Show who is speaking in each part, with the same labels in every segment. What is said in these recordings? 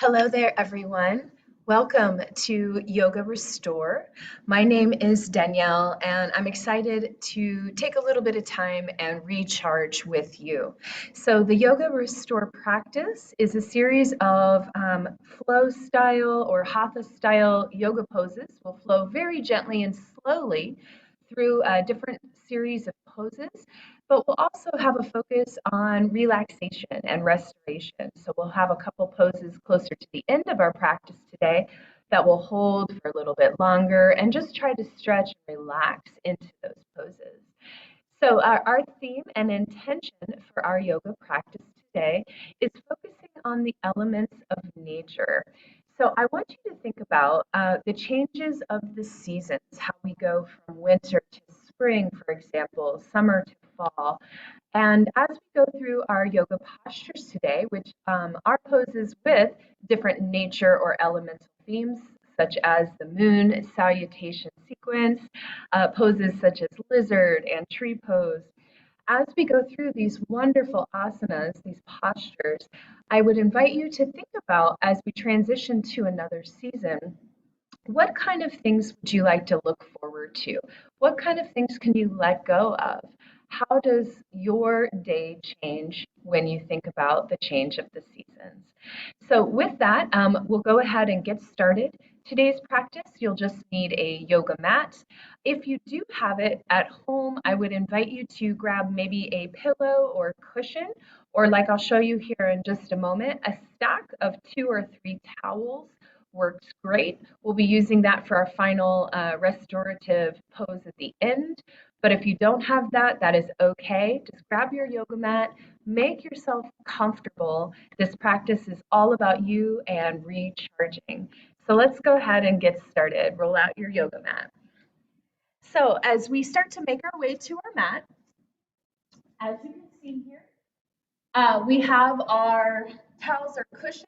Speaker 1: Hello there, everyone. Welcome to Yoga Restore. My name is Danielle, and I'm excited to take a little bit of time and recharge with you. So, the Yoga Restore practice is a series of flow style or hatha style yoga poses. We'll flow very gently and slowly through a different series of poses, but we'll also have a focus on relaxation and restoration. So we'll have a couple poses closer to the end of our practice today that we'll hold for a little bit longer and just try to stretch and relax into those poses. So our theme and intention for our yoga practice today is focusing on the elements of nature. So I want you to think about the changes of the seasons, how we go from winter to spring, for example, summer to fall. And as we go through our yoga postures today, which are poses with different nature or elemental themes, such as the moon salutation sequence, poses such as lizard and tree pose. As we go through these wonderful asanas, these postures, I would invite you to think about as we transition to another season, what kind of things would you like to look forward to? What kind of things can you let go of? How does your day change when you think about the change of the seasons? So with that, we'll go ahead and get started. Today's practice, you'll just need a yoga mat. If you do have it at home, I would invite you to grab maybe a pillow or cushion, or like I'll show you here in just a moment, a stack of 2 or 3 towels works great. We'll be using that for our final restorative pose at the end. But if you don't have that, that is okay. Just grab your yoga mat, make yourself comfortable. This practice is all about you and recharging. So let's go ahead and get started. Roll out your yoga mat. So as we start to make our way to our mat, as you can see here, we have our towels or cushions.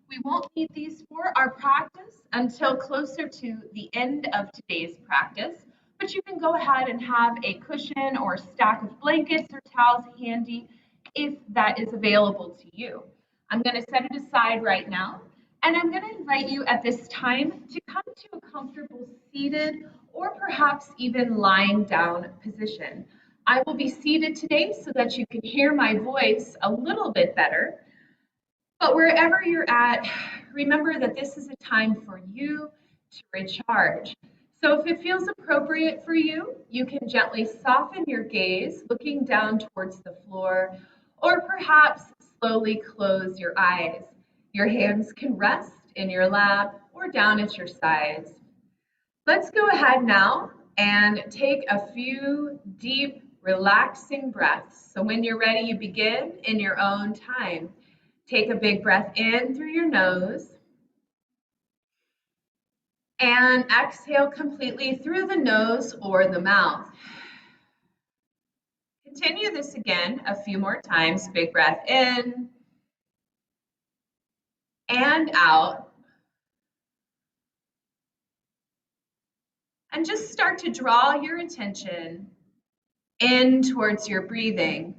Speaker 1: We won't need these for our practice until closer to the end of today's practice, but you can go ahead and have a cushion or stack of blankets or towels handy if that is available to you. I'm going to set it aside right now, and I'm going to invite you at this time to come to a comfortable seated or perhaps even lying down position. I will be seated today so that you can hear my voice a little bit better. But wherever you're at, remember that this is a time for you to recharge. So if it feels appropriate for you, you can gently soften your gaze, looking down towards the floor, or perhaps slowly close your eyes. Your hands can rest in your lap or down at your sides. Let's go ahead now and take a few deep, relaxing breaths. So when you're ready, you begin in your own time. Take a big breath in through your nose and exhale completely through the nose or the mouth. Continue this again a few more times. Big breath in and out. And just start to draw your attention in towards your breathing.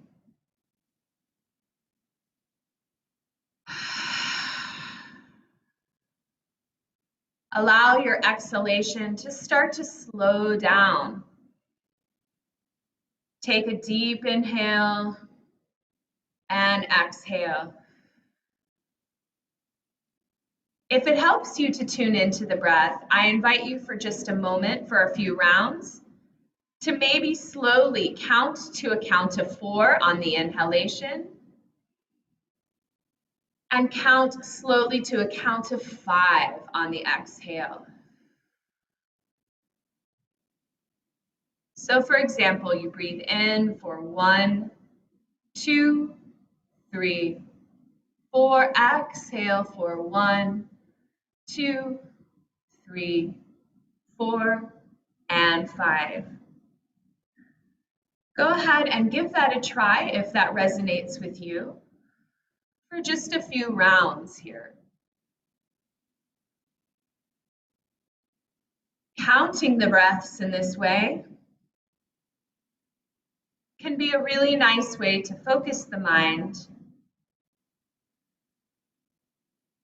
Speaker 1: Allow your exhalation to start to slow down. Take a deep inhale and exhale. If it helps you to tune into the breath, I invite you for just a moment, for a few rounds, to maybe slowly count to a count of 4 on the inhalation and count slowly to a count of 5 on the exhale. So for example, you breathe in for 1, 2, 3, 4. Exhale for 1, 2, 3, 4, and 5. Go ahead and give that a try if that resonates with you for just a few rounds here. Counting the breaths in this way can be a really nice way to focus the mind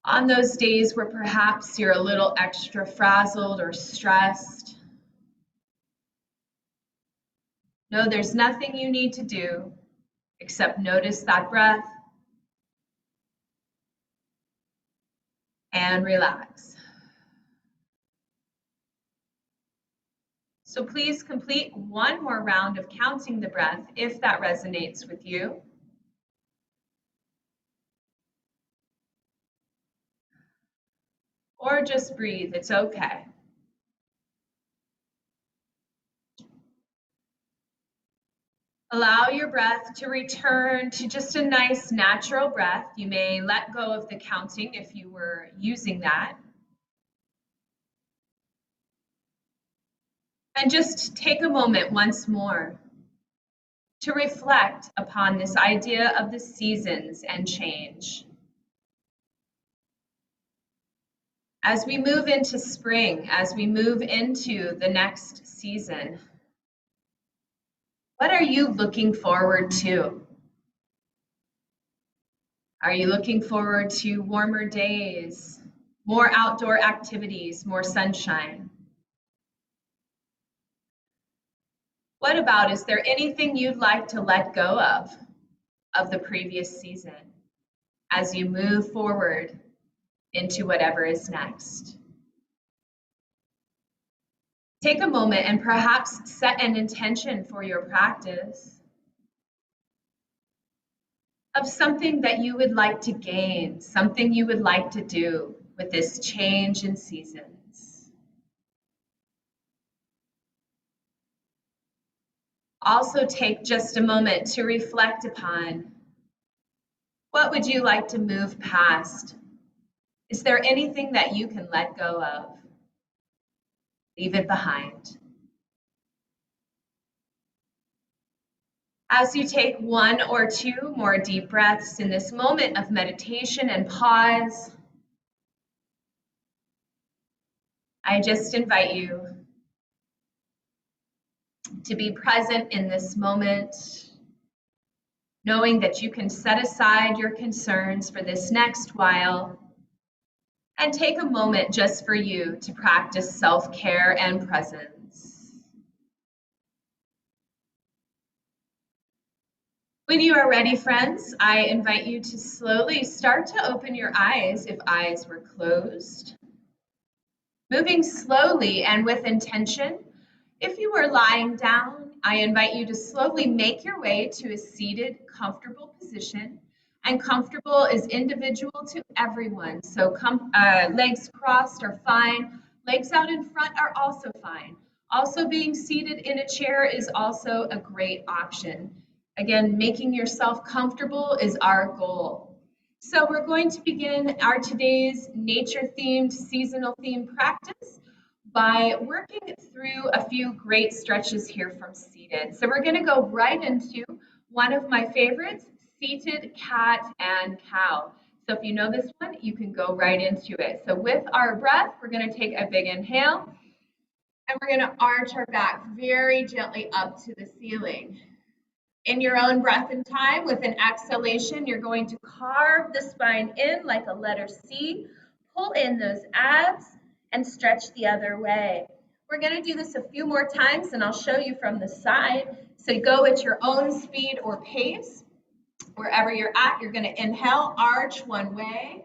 Speaker 1: On those days where perhaps you're a little extra frazzled or stressed, know there's nothing you need to do except notice that breath and relax. So please complete one more round of counting the breath if that resonates with you. Or just breathe, it's okay. Allow your breath to return to just a nice natural breath. You may let go of the counting if you were using that. And just take a moment once more to reflect upon this idea of the seasons and change. As we move into spring, as we move into the next season, what are you looking forward to? Are you looking forward to warmer days, more outdoor activities, more sunshine? What about, is there anything you'd like to let go of the previous season as you move forward into whatever is next? Take a moment and perhaps set an intention for your practice of something that you would like to gain, something you would like to do with this change in seasons. Also take just a moment to reflect upon, what would you like to move past? Is there anything that you can let go of? Leave it behind. As you take one or two more deep breaths in this moment of meditation and pause, I just invite you to be present in this moment, knowing that you can set aside your concerns for this next while and take a moment just for you to practice self-care and presence. When you are ready, friends, I invite you to slowly start to open your eyes if eyes were closed. Moving slowly and with intention. If you were lying down, I invite you to slowly make your way to a seated, comfortable position. And comfortable is individual to everyone. So legs crossed are fine. Legs out in front are also fine. Also, being seated in a chair is also a great option. Again, making yourself comfortable is our goal. So we're going to begin our today's nature-themed, seasonal-themed practice by working through a few great stretches here from seated. So we're going to go right into one of my favorites, seated cat and cow. So if you know this one, you can go right into it. So with our breath, we're going to take a big inhale, and we're going to arch our back very gently up to the ceiling. In your own breath and time, with an exhalation, you're going to carve the spine in like a letter C, pull in those abs, and stretch the other way. We're going to do this a few more times, and I'll show you from the side. So go at your own speed or pace. Wherever you're at, you're going to inhale, arch one way,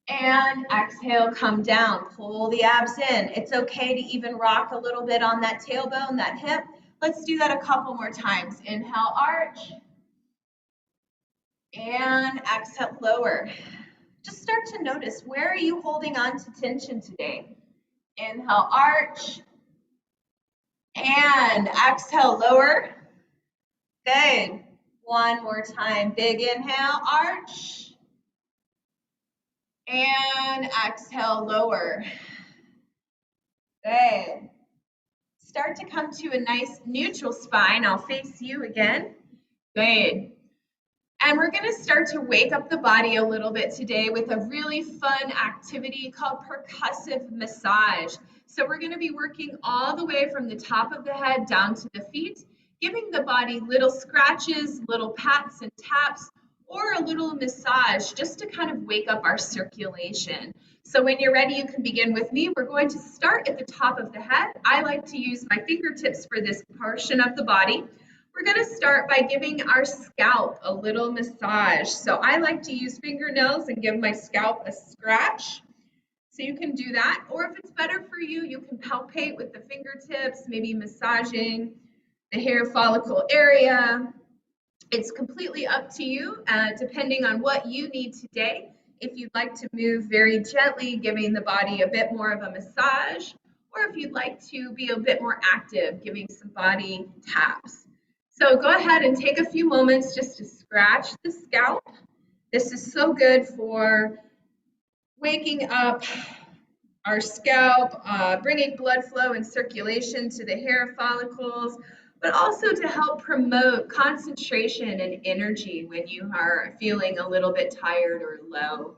Speaker 1: and exhale, come down, pull the abs in. It's okay to even rock a little bit on that tailbone, that hip. Let's do that a couple more times. Inhale, arch, and exhale, lower. Just start to notice, where are you holding on to tension today? Inhale, arch, and exhale, lower. Good. One more time. Big inhale, arch, and exhale, lower. Good. Start to come to a nice neutral spine. I'll face you again. Good. And we're going to start to wake up the body a little bit today with a really fun activity called percussive massage. So we're going to be working all the way from the top of the head down to the feet, giving the body little scratches, little pats and taps, or a little massage just to kind of wake up our circulation. So when you're ready, you can begin with me. We're going to start at the top of the head. I like to use my fingertips for this portion of the body. We're going to start by giving our scalp a little massage. So I like to use fingernails and give my scalp a scratch. So you can do that, or if it's better for you, you can palpate with the fingertips, maybe massaging the hair follicle area. It's completely up to you, depending on what you need today. If you'd like to move very gently, giving the body a bit more of a massage, or if you'd like to be a bit more active, giving some body taps. So go ahead and take a few moments just to scratch the scalp. This is so good for waking up our scalp, bringing blood flow and circulation to the hair follicles, but also to help promote concentration and energy when you are feeling a little bit tired or low.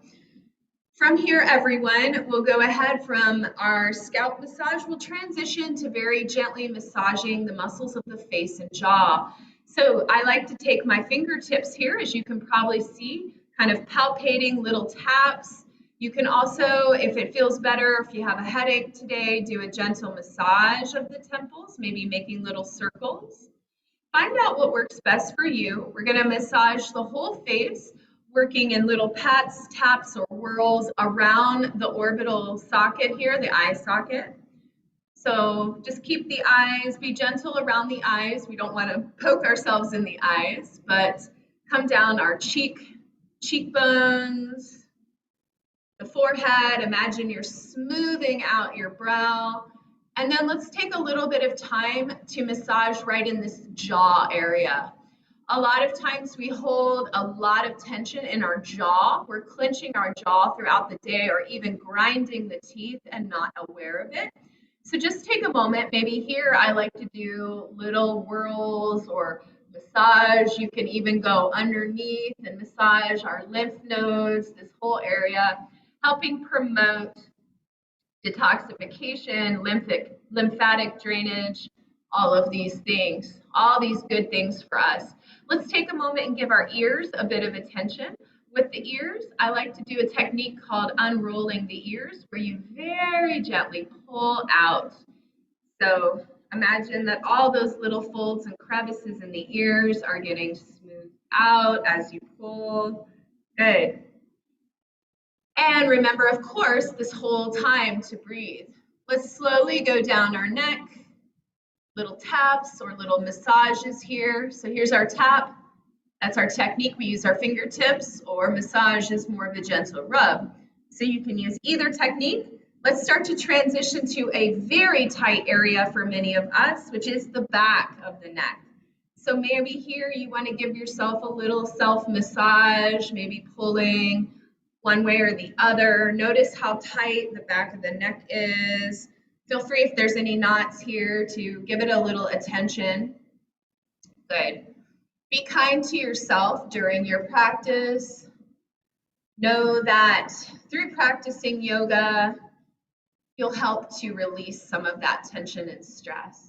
Speaker 1: From here, everyone, we'll go ahead from our scalp massage. We'll transition to very gently massaging the muscles of the face and jaw. So I like to take my fingertips here, as you can probably see, kind of palpating little taps. You can also, if it feels better, if you have a headache today, do a gentle massage of the temples, maybe making little circles. Find out what works best for you. We're going to massage the whole face, working in little pats, taps, or whirls around the orbital socket here, the eye socket. So just keep the eyes, be gentle around the eyes. We don't want to poke ourselves in the eyes, but come down our cheekbones, the forehead. Imagine you're smoothing out your brow. And then let's take a little bit of time to massage right in this jaw area. A lot of times we hold a lot of tension in our jaw. We're clenching our jaw throughout the day or even grinding the teeth and not aware of it. So just take a moment. Maybe here I like to do little whirls or massage. You can even go underneath and massage our lymph nodes, this whole area, helping promote detoxification, lymphatic drainage, all of these things, all these good things for us. Let's take a moment and give our ears a bit of attention. With the ears, I like to do a technique called unrolling the ears, where you very gently pull out. So imagine that all those little folds and crevices in the ears are getting smoothed out as you pull. Good. And remember, of course, this whole time to breathe. Let's slowly go down our neck, little taps or little massages here. So here's our tap. That's our technique. We use our fingertips, or massage is more of a gentle rub. So you can use either technique. Let's start to transition to a very tight area for many of us, which is the back of the neck. So maybe here you want to give yourself a little self-massage, maybe pulling one way or the other. Notice how tight the back of the neck is. Feel free, if there's any knots here, to give it a little attention. Good. Be kind to yourself during your practice. Know that through practicing yoga, you'll help to release some of that tension and stress.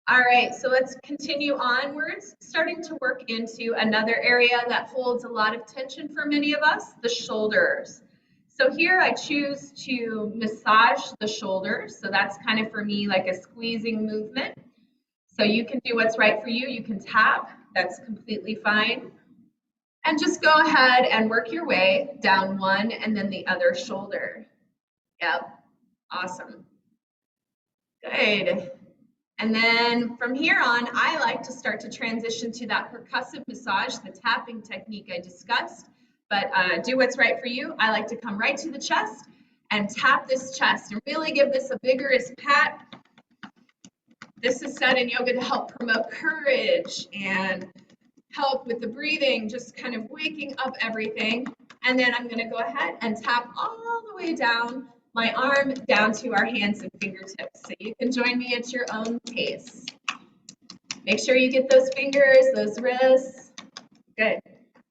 Speaker 1: All right, so let's continue onwards, starting to work into another area that holds a lot of tension for many of us, the shoulders. So here I choose to massage the shoulders. So that's kind of for me like a squeezing movement. So you can do what's right for you. You can tap, that's completely fine. And just go ahead and work your way down one and then the other shoulder. Yep, awesome. Good. And then from here on, I like to start to transition to that percussive massage, the tapping technique I discussed. But do what's right for you. I like to come right to the chest and tap this chest and really give this a vigorous pat. This is said in yoga to help promote courage and help with the breathing, just kind of waking up everything. And then I'm going to go ahead and tap all the way down my arm down to our hands and fingertips. So you can join me at your own pace. Make sure you get those fingers, those wrists. Good.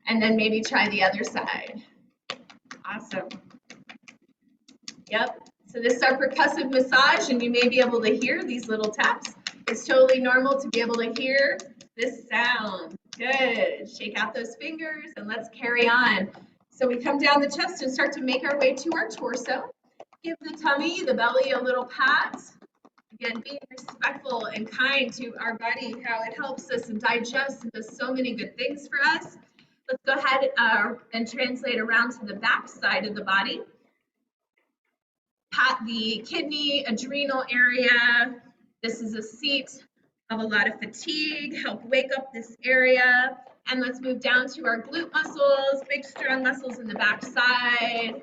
Speaker 1: And then maybe try the other side. Awesome. Yep. So this is our percussive massage, and you may be able to hear these little taps. It's totally normal to be able to hear this sound. Good. Shake out those fingers and let's carry on. So we come down the chest and start to make our way to our torso. Give the tummy, the belly a little pat. Again, being respectful and kind to our body, how it helps us and digests and does so many good things for us. Let's go ahead and translate around to the back side of the body. Pat the kidney, adrenal area. This is a seat of a lot of fatigue. Help wake up this area. And let's move down to our glute muscles, big strong muscles in the back side.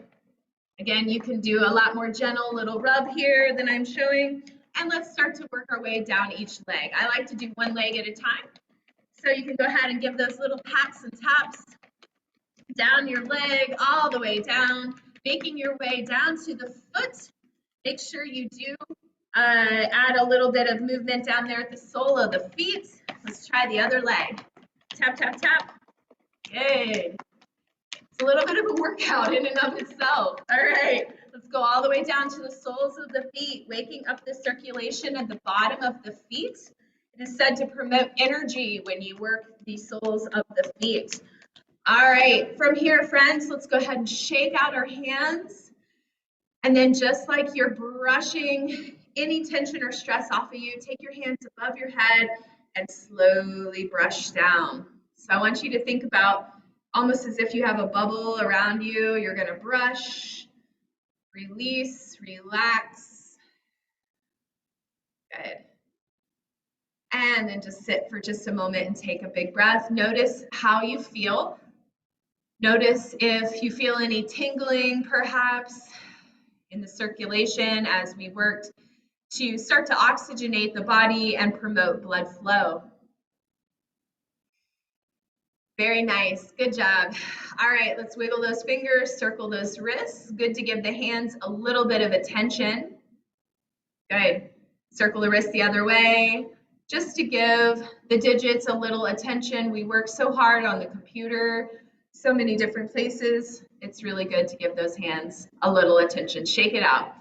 Speaker 1: Again, you can do a lot more gentle little rub here than I'm showing. And let's start to work our way down each leg. I like to do one leg at a time. So you can go ahead and give those little pats and taps down your leg, all the way down, making your way down to the foot. Make sure you do add a little bit of movement down there at the sole of the feet. Let's try the other leg. Tap, tap, tap. Good. It's a little bit of a workout in and of itself. All right, let's go all the way down to the soles of the feet, waking up the circulation at the bottom of the feet. It is said to promote energy when you work the soles of the feet. All right, from here, friends, let's go ahead and shake out our hands. And then just like you're brushing any tension or stress off of you, take your hands above your head and slowly brush down. So I want you to think about almost as if you have a bubble around you. You're going to brush, release, relax. Good. And then just sit for just a moment and take a big breath. Notice how you feel. Notice if you feel any tingling, perhaps, in the circulation as we worked to start to oxygenate the body and promote blood flow. Very nice. Good job. All right, let's wiggle those fingers, circle those wrists. Good to give the hands a little bit of attention. Good. Circle the wrist the other way. Just to give the digits a little attention. We work so hard on the computer, so many different places. It's really good to give those hands a little attention. Shake it out.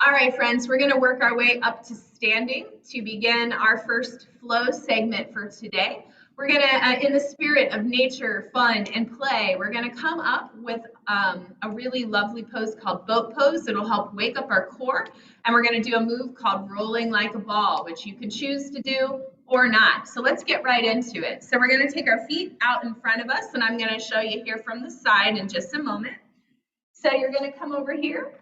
Speaker 1: All right, friends, we're going to work our way up to standing to begin our first flow segment for today. We're going to, in the spirit of nature, fun, and play, we're going to come up with a really lovely pose called boat pose. It'll help wake up our core. And we're going to do a move called rolling like a ball, which you can choose to do or not. So let's get right into it. So we're going to take our feet out in front of us, and I'm going to show you here from the side in just a moment. So you're going to come over here,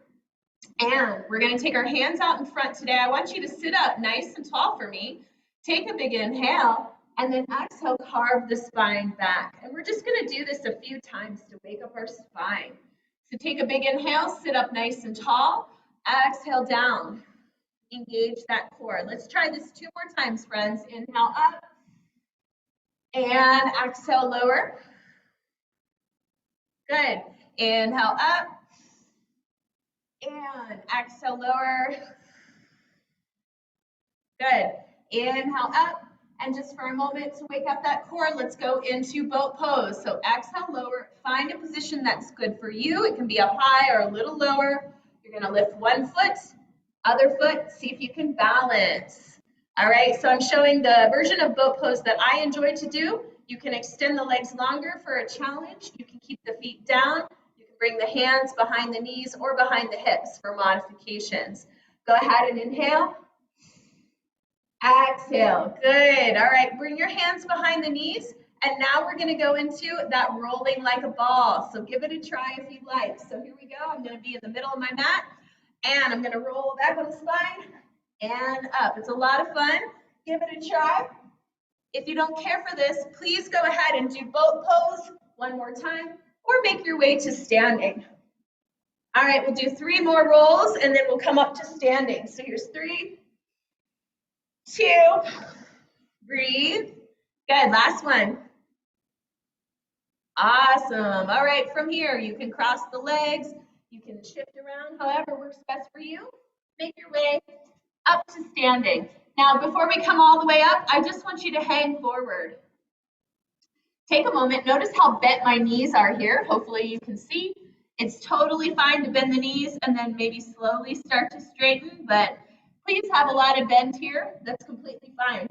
Speaker 1: and we're going to take our hands out in front today. I want you to sit up nice and tall for me. Take a big inhale. And then exhale, carve the spine back. And we're just going to do this a few times to wake up our spine. So take a big inhale, sit up nice and tall. Exhale down. Engage that core. Let's try this 2 more times, friends. Inhale up. And exhale lower. Good. Inhale up. And exhale lower. Good. Inhale up. And just for a moment to wake up that core, let's go into boat pose. So exhale, lower, find a position that's good for you. It can be up high or a little lower. You're gonna lift one foot, other foot, see if you can balance. All right, so I'm showing the version of boat pose that I enjoy to do. You can extend the legs longer for a challenge. You can keep the feet down. You can bring the hands behind the knees or behind the hips for modifications. Go ahead and inhale. Exhale. Good. All right. Bring your hands behind the knees. And now we're going to go into that rolling like a ball. So give it a try if you'd like. So here we go. I'm going to be in the middle of my mat. And I'm going to roll back on the spine and up. It's a lot of fun. Give it a try. If you don't care for this, please go ahead and do boat pose one more time or make your way to standing. All right. We'll do 3 more rolls and then we'll come up to standing. So here's 3, 2, breathe. Good, last one. Awesome. All right, from here, you can cross the legs. You can shift around however works best for you. Make your way up to standing. Now, before we come all the way up, I just want you to hang forward. Take a moment. Notice how bent my knees are here. Hopefully you can see. It's totally fine to bend the knees and then maybe slowly start to straighten, but please have a lot of bend here. That's completely fine.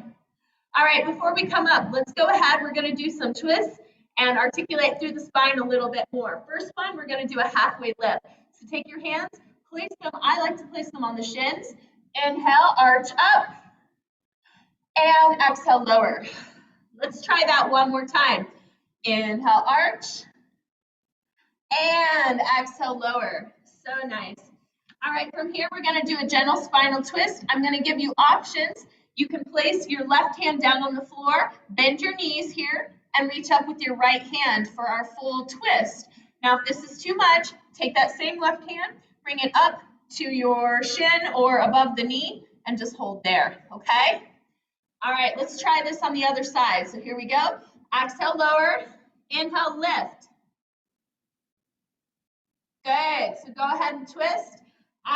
Speaker 2: All right, before we come up, let's go ahead. We're going to do some twists and articulate through the spine a little bit more. First one, we're going to do a halfway lift. So take your hands, place them, I like to place them on the shins. Inhale, arch up, and exhale, lower. Let's try that one more time. Inhale, arch, and exhale, lower. So nice. All right, from here, we're going to do a gentle spinal twist. I'm going to give you options. You can place your left hand down on the floor, bend your knees here, and reach up with your right hand for our full twist. Now, if this is too much, take that same left hand, bring it up to your shin or above the knee, and just hold there, okay? All right, let's try this on the other side. So here we go. Exhale, lower. Inhale, lift. Good. So go ahead and twist.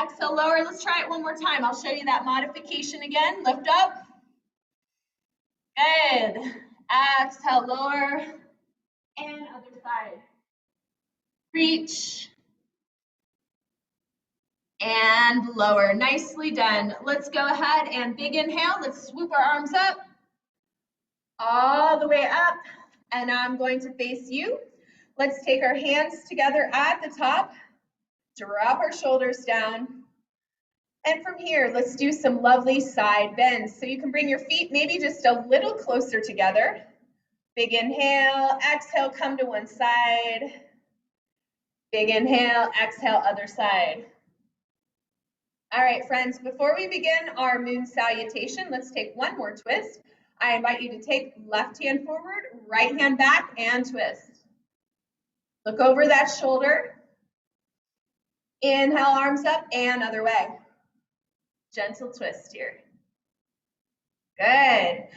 Speaker 2: Exhale, lower. Let's try it one more time. I'll show you that modification again. Lift up. Good. Exhale, lower. And other side. Reach. And lower. Nicely done. Let's go ahead and big inhale. Let's swoop our arms up. All the way up. And I'm going to face you. Let's take our hands together at the top. Drop our shoulders down. And from here, let's do some lovely side bends. So you can bring your feet maybe just a little closer together. Big inhale, exhale, come to one side. Big inhale, exhale, other side. All right, friends, before we begin our moon salutation, let's take one more twist. I invite you to take left hand forward, right hand back, and twist. Look over that shoulder. Inhale, arms up, and other way. Gentle twist here. Good.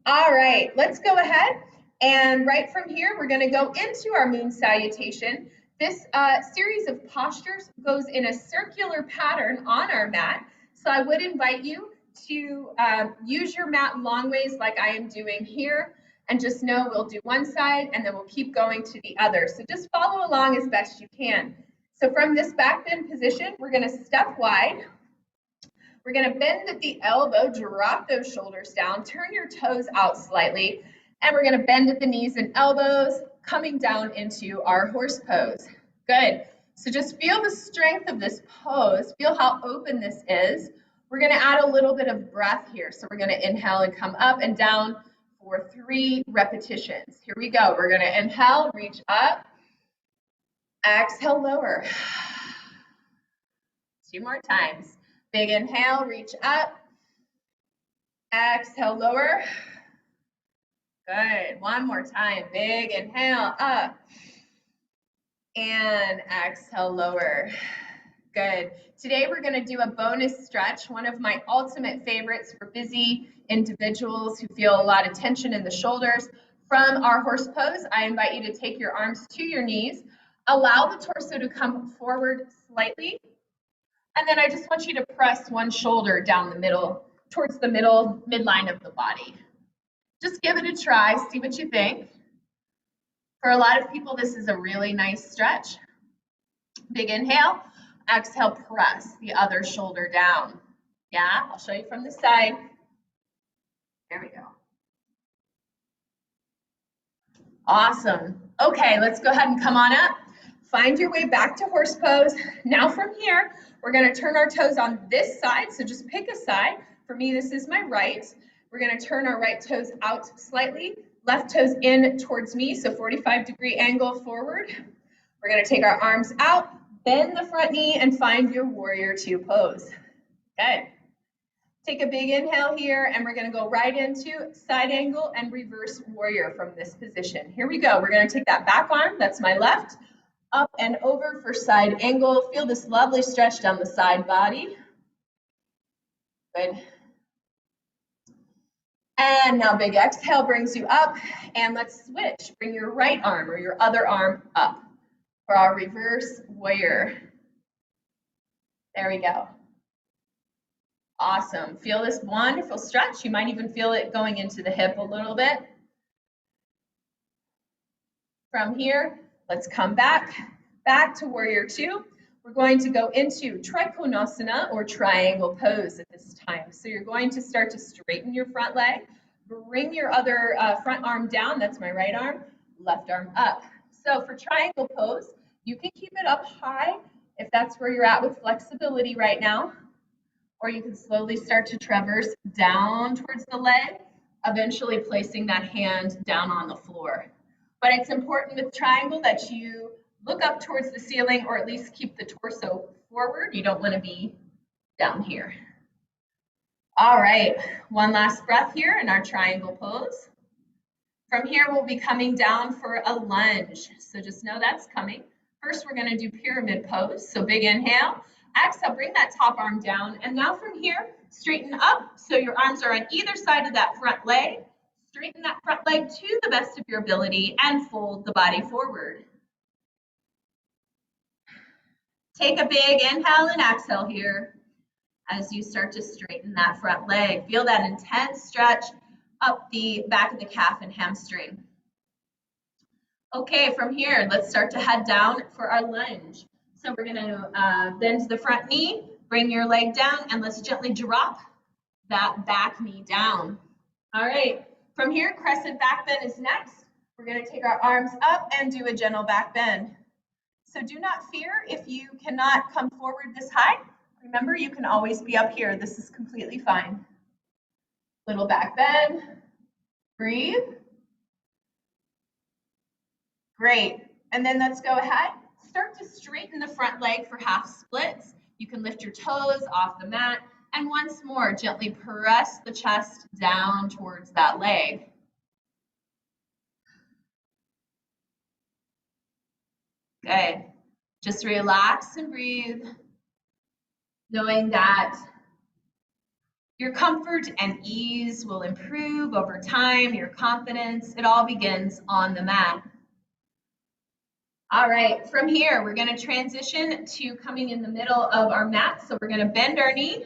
Speaker 2: All right, let's go ahead. And right from here, we're going to go into our moon salutation. This series of postures goes in a circular pattern on our mat. So I would invite you to use your mat long ways like I am doing here. And just know we'll do one side and then we'll keep going to the other. So just follow along as best you can. So from this back bend position, we're going to step wide. We're going to bend at the elbow, drop those shoulders down, turn your toes out slightly, and we're going to bend at the knees and elbows, coming down into our horse pose. Good. So just feel the strength of this pose. Feel how open this is. We're going to add a little bit of breath here. So we're going to inhale and come up and down for 3 repetitions. Here we go. We're going to inhale, reach up. Exhale, lower. 2 more times. Big inhale, reach up. Exhale, lower. Good. One more time. Big inhale, up. And exhale, lower. Good. Today we're going to do a bonus stretch, one of my ultimate favorites for busy individuals who feel a lot of tension in the shoulders. From our horse pose, I invite you to take your arms to your knees. Allow the torso to come forward slightly. And then I just want you to press one shoulder down the middle, towards the middle, midline of the body. Just give it a try, see what you think. For a lot of people, this is a really nice stretch. Big inhale, exhale, press the other shoulder down. Yeah, I'll show you from the side. There we go. Awesome. Okay, let's go ahead and come on up. Find your way back to horse pose. Now from here, we're going to turn our toes on this side. So just pick a side. For me, this is my right. We're going to turn our right toes out slightly. Left toes in towards me, so 45-degree angle forward. We're going to take our arms out, bend the front knee, and find your warrior 2 pose. Good. Take a big inhale here, and we're going to go right into side angle and reverse warrior from this position. Here we go. We're going to take that back arm, that's my left, up and over for side angle. Feel this lovely stretch down the side body. Good. And now big exhale brings you up, and let's switch. Bring your right arm or your other arm up for our reverse warrior. There we go. Awesome. Feel this wonderful stretch. You might even feel it going into the hip a little bit. From here, let's come back to warrior 2. We're going to go into Trikonasana or triangle pose at this time. So you're going to start to straighten your front leg, bring your other front arm down. That's my right arm, left arm up. So for triangle pose, you can keep it up high if that's where you're at with flexibility right now, or you can slowly start to traverse down towards the leg, eventually placing that hand down on the floor. But it's important with triangle that you look up towards the ceiling, or at least keep the torso forward. You don't want to be down here. All right, one last breath here in our triangle pose. From here, we'll be coming down for a lunge. So just know that's coming. First, we're going to do pyramid pose. So big inhale. Exhale, bring that top arm down. And now from here, straighten up. So your arms are on either side of that front leg. Straighten that front leg to the best of your ability and fold the body forward. Take a big inhale and exhale here as you start to straighten that front leg. Feel that intense stretch up the back of the calf and hamstring. Okay, from here, let's start to head down for our lunge. So we're going to bend the front knee, bring your leg down, and let's gently drop that back knee down. All right, from here, crescent back bend is next. We're going to take our arms up and do a gentle back bend. So do not fear if you cannot come forward this high. Remember, you can always be up here. This is completely fine. Little back bend. Breathe. Great. And then let's go ahead. Start to straighten the front leg for half splits. You can lift your toes off the mat. And once more, gently press the chest down towards that leg. Good. Just relax and breathe, knowing that your comfort and ease will improve over time, your confidence. It all begins on the mat. All right, from here, we're going to transition to coming in the middle of our mat. So we're going to bend our knee.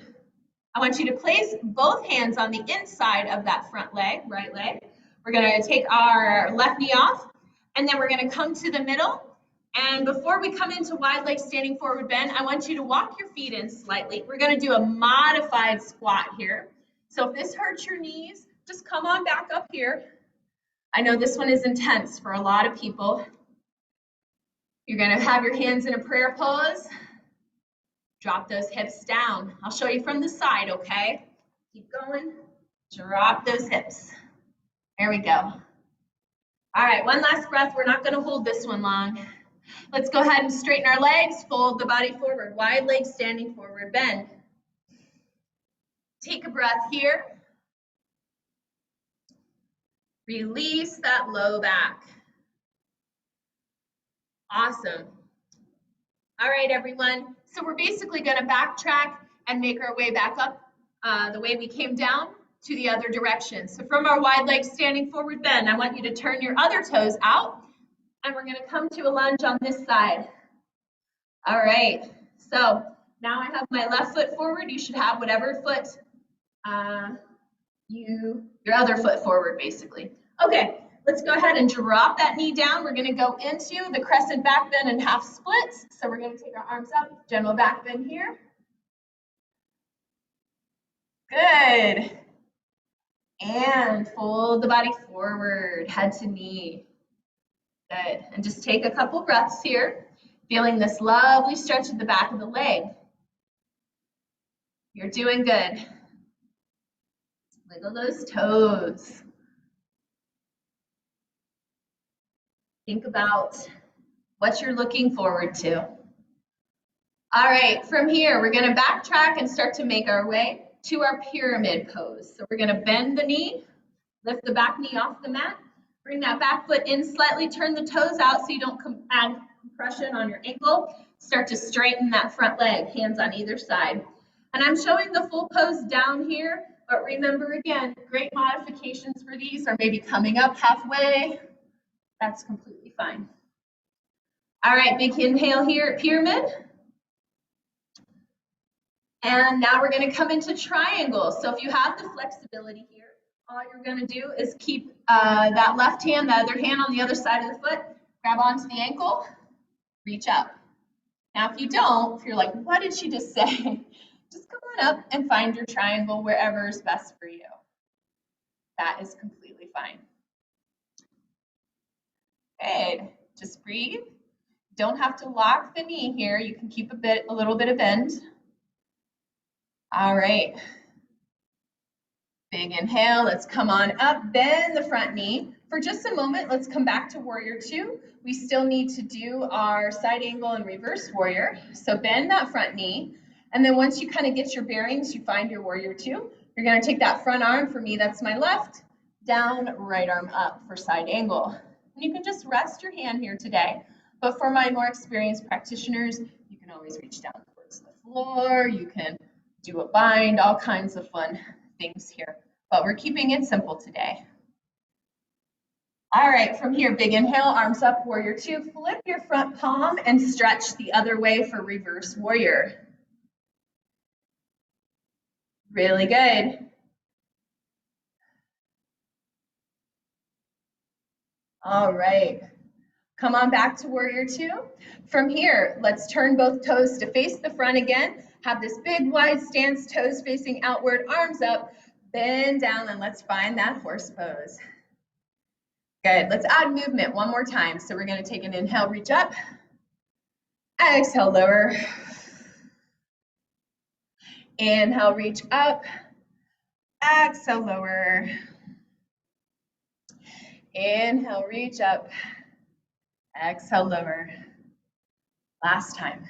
Speaker 2: I want you to place both hands on the inside of that front leg, right leg. We're going to take our left knee off, and then we're going to come to the middle. And before we come into wide leg standing forward bend, I want you to walk your feet in slightly. We're going to do a modified squat here. So if this hurts your knees, just come on back up here. I know this one is intense for a lot of people. You're going to have your hands in a prayer pose. Drop those hips down. I'll show you from the side, okay? Keep going. Drop those hips. There we go. All right, one last breath. We're not going to hold this one long. Let's go ahead and straighten our legs, fold the body forward, wide leg standing forward bend. Take a breath here. Release that low back. Awesome. All right, everyone. So we're basically going to backtrack and make our way back up the way we came down to the other direction. So from our wide leg standing forward bend, I want you to turn your other toes out. And we're going to come to a lunge on this side. All right, so now I have my left foot forward. You should have whatever foot, your other foot forward, basically. Okay, let's go ahead and drop that knee down. We're going to go into the crescent back bend and half splits. So we're going to take our arms up, general back bend here. Good. And fold the body forward, head to knee. Good. And just take a couple breaths here, feeling this lovely stretch at the back of the leg. You're doing good. Wiggle those toes. Think about what you're looking forward to. All right, from here, we're going to backtrack and start to make our way to our pyramid pose. So we're going to bend the knee, lift the back knee off the mat. Bring that back foot in slightly, turn the toes out so you don't add compression on your ankle. Start to straighten that front leg, hands on either side. And I'm showing the full pose down here, but remember again, great modifications for these are maybe coming up halfway. That's completely fine. All right, big inhale here at pyramid. And now we're going to come into triangle. So if you have the flexibility here, all you're going to do is keep that left hand, the other hand on the other side of the foot, grab onto the ankle, reach up. Now, if you don't, if you're like, what did she just say? Just come on up and find your triangle wherever is best for you. That is completely fine. Good. Just breathe. Don't have to lock the knee here. You can keep a little bit of bend. All right. Big inhale. Let's come on up. Bend the front knee. For just a moment, let's come back to warrior two. We still need to do our side angle and reverse warrior. So bend that front knee. And then once you kind of get your bearings, you find your warrior two. You're going to take that front arm. For me, that's my left. Down, right arm up for side angle. And you can just rest your hand here today. But for my more experienced practitioners, you can always reach down towards the floor. You can do a bind, all kinds of fun things here. But we're keeping it simple today. All right, from here, big inhale, arms up, warrior two. Flip your front palm and stretch the other way for reverse warrior. Really good. All right. Come on back to warrior two. From here, let's turn both toes to face the front again. Have this big wide stance, toes facing outward, arms up, bend down, and let's find that horse pose. Good. Let's add movement one more time. So we're going to take an inhale, reach up. Exhale, lower. Inhale, reach up. Exhale, lower. Inhale, reach up. Exhale, lower. Last time.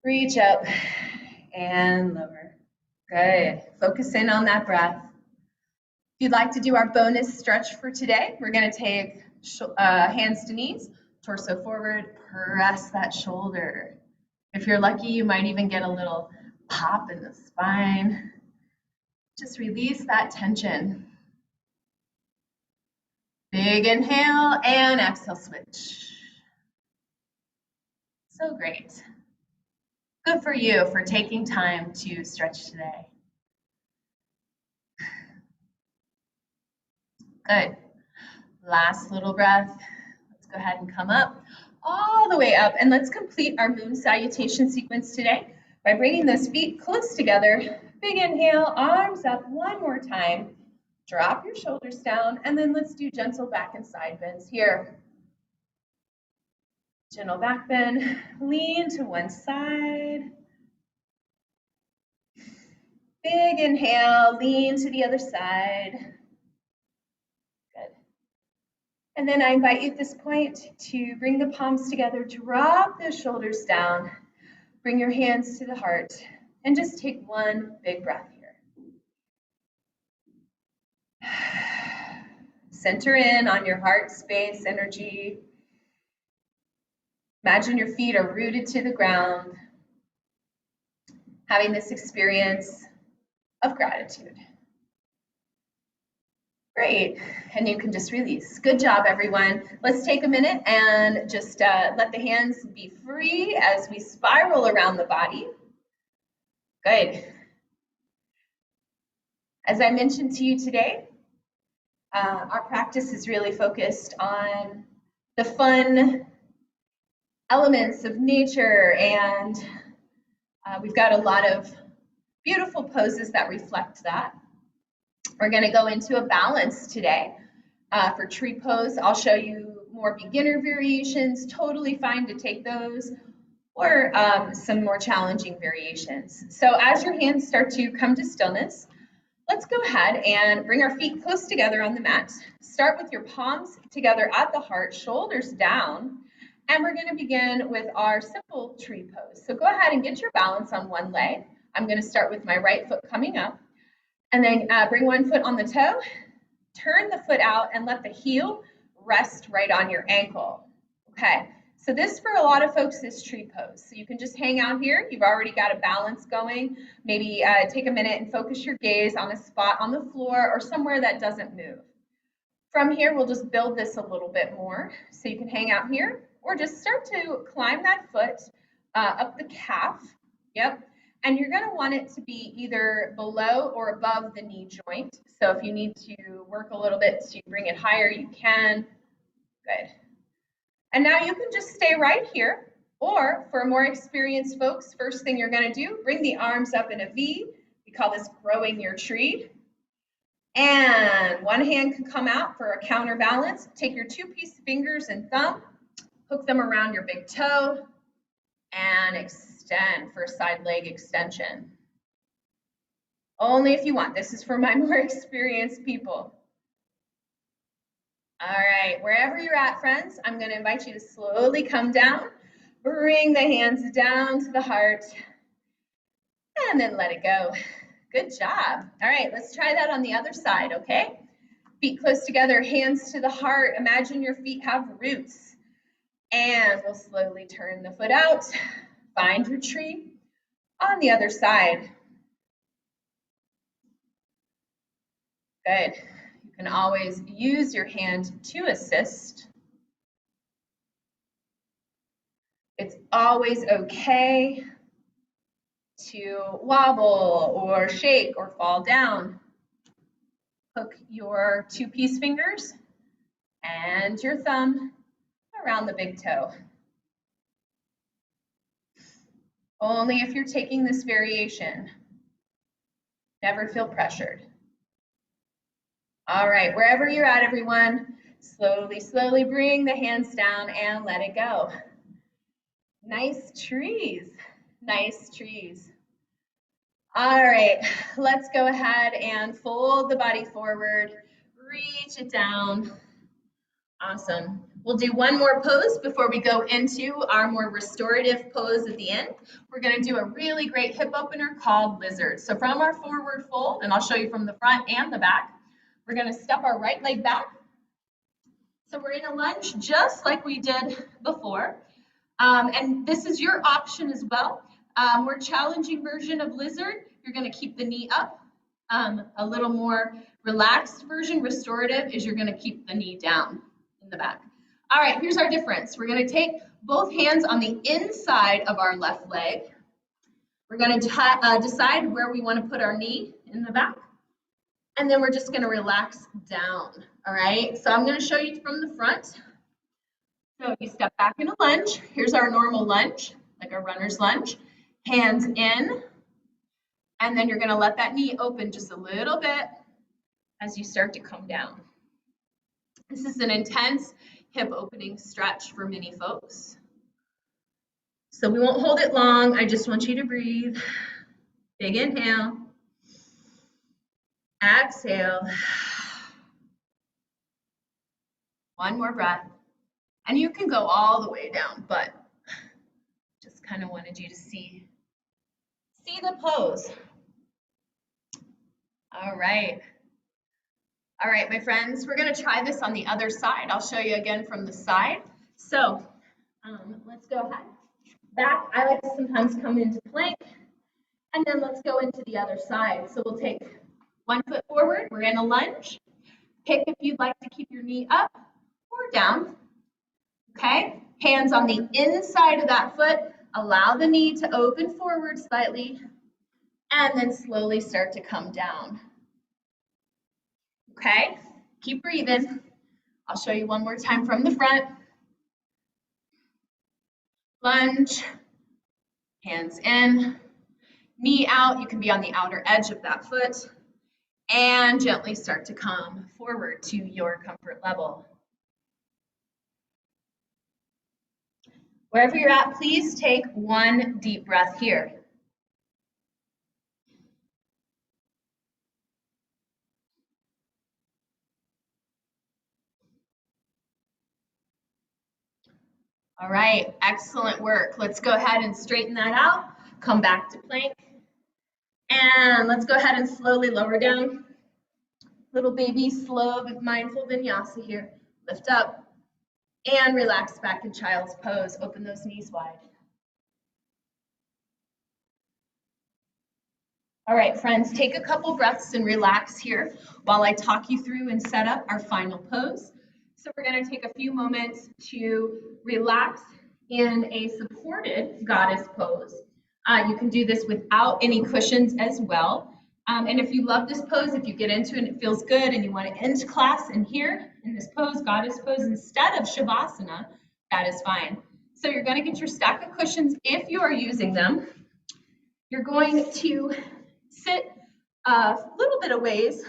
Speaker 2: Reach up and lower. Good. Focus in on that breath. If you'd like to do our bonus stretch for today, we're going to take hands to knees, torso forward, press that shoulder. If you're lucky, you might even get a little pop in the spine. Just release that tension. Big inhale and exhale, switch. So great. Good for you for taking time to stretch today. Good. Last little breath. Let's go ahead and come up, all the way up, and let's complete our moon salutation sequence today by bringing those feet close together. Big inhale, arms up one more time. Drop your shoulders down, and then let's do gentle back and side bends here. Gentle back bend, lean to one side. Big inhale, lean to the other side. Good. And then I invite you at this point to bring the palms together, drop the shoulders down, bring your hands to the heart, and just take one big breath here. Center in on your heart space energy. Imagine your feet are rooted to the ground, having this experience of gratitude. Great, and you can just release. Good job, everyone. Let's take a minute and just let the hands be free as we spiral around the body. Good. As I mentioned to you today, our practice is really focused on the fun elements of nature, and we've got a lot of beautiful poses that reflect that. We're going to go into a balance today. For tree pose, I'll show you more beginner variations, totally fine to take those, or some more challenging variations. So as your hands start to come to stillness, let's go ahead and bring our feet close together on the mat. Start with your palms together at the heart, shoulders down, and we're going to begin with our simple tree pose. So go ahead and get your balance on one leg. I'm going to start with my right foot coming up, and then bring one foot on the toe, turn the foot out, and let the heel rest right on your ankle. Okay, so this for a lot of folks is tree pose. So you can just hang out here. You've already got a balance going. Maybe take a minute and focus your gaze on a spot on the floor or somewhere that doesn't move. From here, we'll just build this a little bit more. So you can hang out here or just start to climb that foot up the calf. Yep. And you're going to want it to be either below or above the knee joint. So if you need to work a little bit to bring it higher, you can. Good. And now you can just stay right here. Or for more experienced folks, first thing you're going to do, bring the arms up in a V. We call this growing your tree. And one hand can come out for a counterbalance. Take your 2-piece fingers and thumb, hook them around your big toe, and extend for side leg extension. Only if you want. This is for my more experienced people. All right, wherever you're at, friends, I'm going to invite you to slowly come down. Bring the hands down to the heart, and then let it go. Good job. All right, let's try that on the other side, okay? Feet close together, hands to the heart. Imagine your feet have roots. And we'll slowly turn the foot out. Find your tree on the other side. Good. You can always use your hand to assist. It's always okay to wobble or shake or fall down. Hook your 2-piece fingers and your thumb around the big toe. Only if you're taking this variation. Never feel pressured. All right, wherever you're at, everyone, slowly, slowly bring the hands down and let it go. Nice trees, nice trees. All right, let's go ahead and fold the body forward, reach it down. Awesome. We'll do one more pose before we go into our more restorative pose at the end. We're going to do a really great hip opener called lizard. So from our forward fold, and I'll show you from the front and the back, we're going to step our right leg back. So we're in a lunge just like we did before. And this is your option as well. More challenging version of lizard, you're going to keep the knee up. A little more relaxed version, restorative, is you're going to keep the knee down in the back. All right, here's our difference. We're going to take both hands on the inside of our left leg. We're going to decide where we want to put our knee in the back. And then we're just going to relax down. All right, so I'm going to show you from the front. So you step back in a lunge. Here's our normal lunge, like a runner's lunge. Hands in, and then you're going to let that knee open just a little bit as you start to come down. This is an intense hip opening stretch for many folks. So we won't hold it long. I just want you to breathe. Big inhale. Exhale. One more breath. And you can go all the way down, but just kind of wanted you to see the pose. All right. All right, my friends, we're going to try this on the other side. I'll show you again from the side. So let's go ahead. Back, I like to sometimes come into plank, and then let's go into the other side. So we'll take one foot forward. We're in a lunge. Pick if you'd like to keep your knee up or down. Okay, hands on the inside of that foot. Allow the knee to open forward slightly, and then slowly start to come down. Okay, keep breathing. I'll show you one more time from the front. Lunge, hands in, knee out. You can be on the outer edge of that foot, and gently start to come forward to your comfort level. Wherever you're at, please take one deep breath here. All right, excellent work. Let's go ahead and straighten that out. Come back to plank. And let's go ahead and slowly lower down. Little baby, slow but mindful vinyasa here. Lift up and relax back in child's pose. Open those knees wide. All right, friends, take a couple breaths and relax here while I talk you through and set up our final pose. So we're going to take a few moments to relax in a supported goddess pose. You can do this without any cushions as well. And if you love this pose, if you get into it and it feels good and you want to end class in here in this pose, goddess pose, instead of Shavasana, that is fine. So you're going to get your stack of cushions if you are using them. You're going to sit a little bit of ways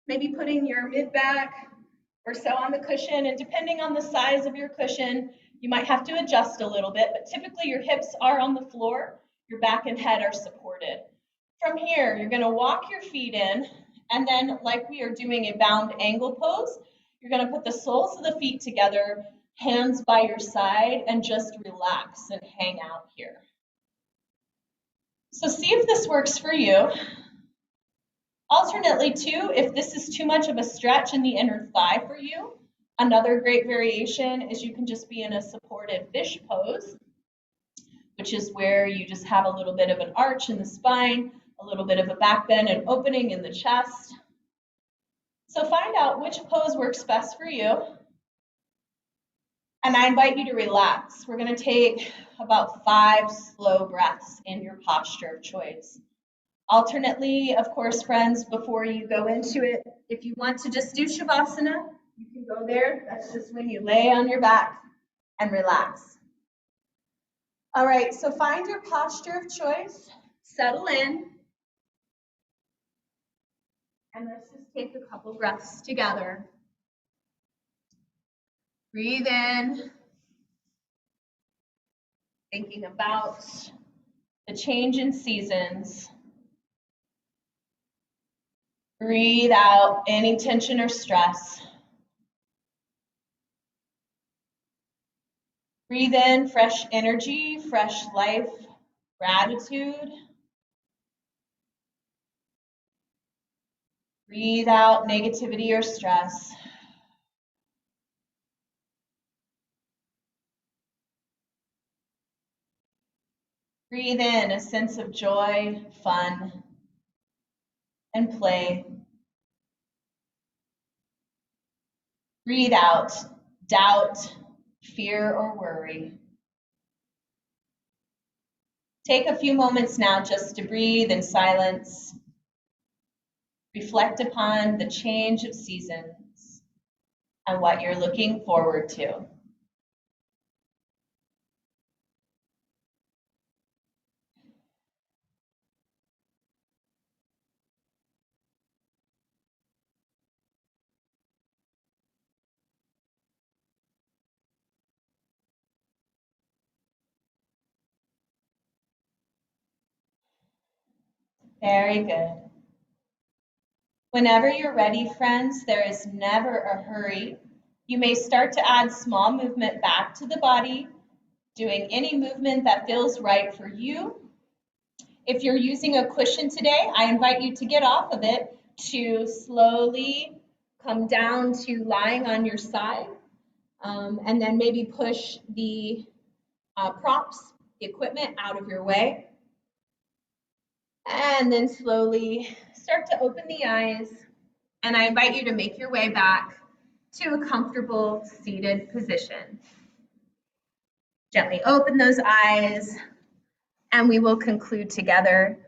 Speaker 2: maybe putting your mid back or so on the cushion, and depending on the size of your cushion, you might have to adjust a little bit, but typically your hips are on the floor, your back and head are supported. From here, you're gonna walk your feet in, and then like we are doing a bound angle pose, you're gonna put the soles of the feet together, hands by your side, and just relax and hang out here. So see if this works for you. Alternately too, if this is too much of a stretch in the inner thigh for you, another great variation is you can just be in a supported fish pose, which is where you just have a little bit of an arch in the spine, a little bit of a back bend and opening in the chest. So find out which pose works best for you. And I invite you to relax. We're going to take about 5 slow breaths in your posture of choice. Alternately, of course, friends, before you go into it, if you want to just do Shavasana, you can go there. That's just when you lay on your back and relax. All right, so find your posture of choice, settle in, and let's just take a couple breaths together. Breathe in, thinking about the change in seasons. Breathe out any tension or stress. Breathe in fresh energy, fresh life, gratitude. Breathe out negativity or stress. Breathe in a sense of joy, fun, and play. Breathe out doubt, fear, or worry. Take a few moments now just to breathe in silence. Reflect upon the change of seasons and what you're looking forward to. Very good. Whenever you're ready, friends, there is never a hurry. You may start to add small movement back to the body, doing any movement that feels right for you. If you're using a cushion today, I invite you to get off of it to slowly come down to lying on your side, and then maybe push the props, the equipment out of your way. And then slowly start to open the eyes, and I invite you to make your way back to a comfortable seated position. Gently open those eyes, and we will conclude together.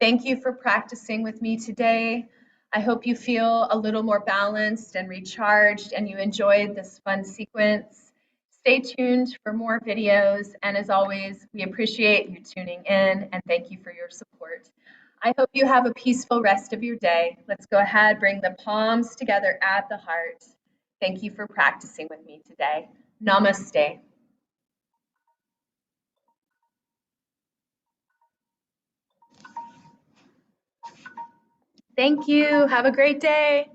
Speaker 2: Thank you for practicing with me today. I hope you feel a little more balanced and recharged, and you enjoyed this fun sequence. Stay tuned for more videos, and as always, we appreciate you tuning in, and thank you for your support. I hope you have a peaceful rest of your day. Let's go ahead, bring the palms together at the heart. Thank you for practicing with me today. Namaste. Thank you. Have a great day.